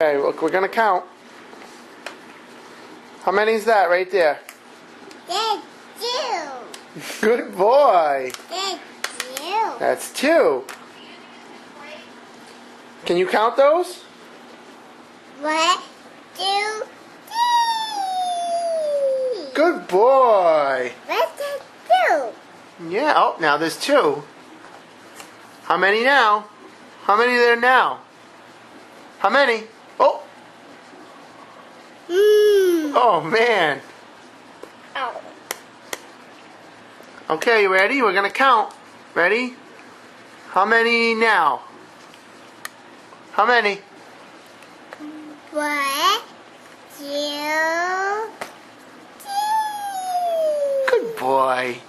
Okay, look, we're gonna count. How many is that right there? That's two. Good boy. That's two. That's two. Can you count those? 1, 2, 3. Good boy. What's that two? Yeah, oh, now there's two. How many now? How many are there now? How many? Oh, oh man. Oh. Okay, you ready? We're gonna count. Ready? How many now? How many? 1, 2, 3. Good boy.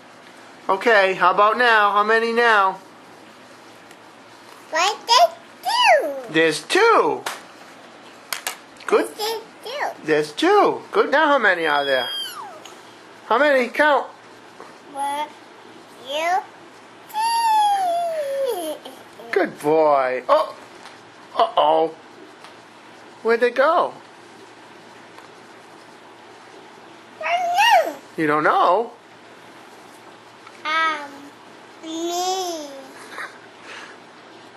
Okay, how about now? How many now? What's that two? There's two. Good. What's that two? There's two. Good. Now how many are there? How many? Count. 1, 2, 3. Good boy. Oh. Uh-oh. Where'd they go? No. You don't know? Me.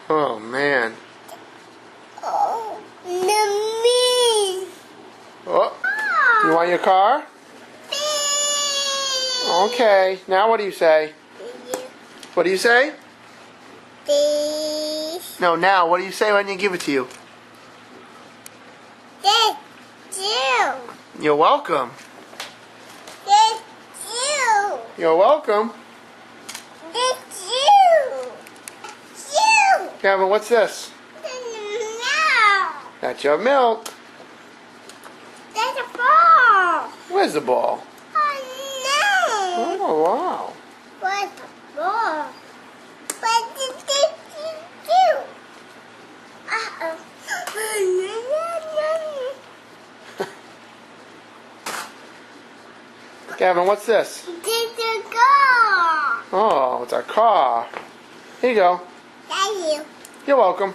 Oh, man. Oh, no, me. Oh. You want your car? Me. Okay. Now what do you say? What do you say? This. No, now what do you say when you give it to you? This two. You're welcome. This two. You're welcome. This two. Two. Gavin, what's this? No. That's your milk. That's a ball. Where's the ball? Oh no. Oh, wow. What's the ball? What did this do? Uh-oh. Gavin, what's this? This is go. Oh, it's our car. Here you go. Thank you. You're welcome.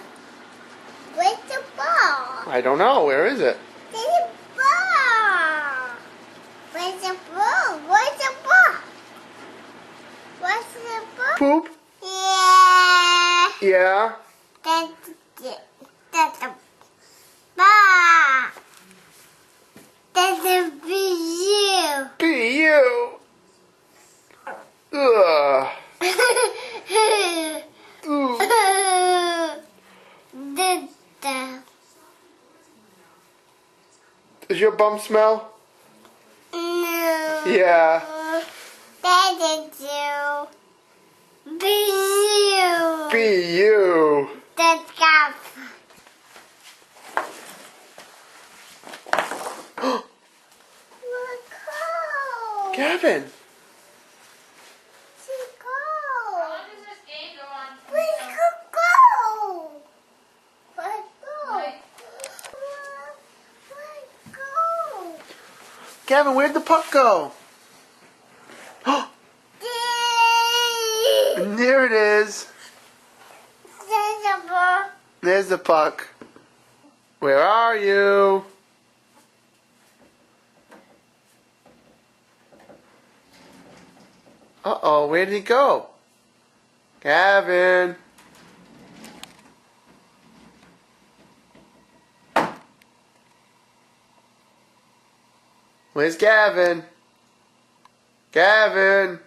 Where's the ball? I don't know. Where is it? There's a ball. Where's the ball? Where's the ball? What's the ball? Poop? Yeah. Yeah. That's it. That's a ball. That's a view. Be you. Ugh. Ooh. Does your bum smell? No. Yeah. That's a two. View. Be you. That's got. Look cold. Gavin. She's cold. How long does this game go on? Let's go. Let's go. Let's go. Gavin, where'd the puck go? And there it is. There's a ball. There's the puck. Where are you? Uh-oh, where did he go? Gavin. Where's Gavin? Gavin.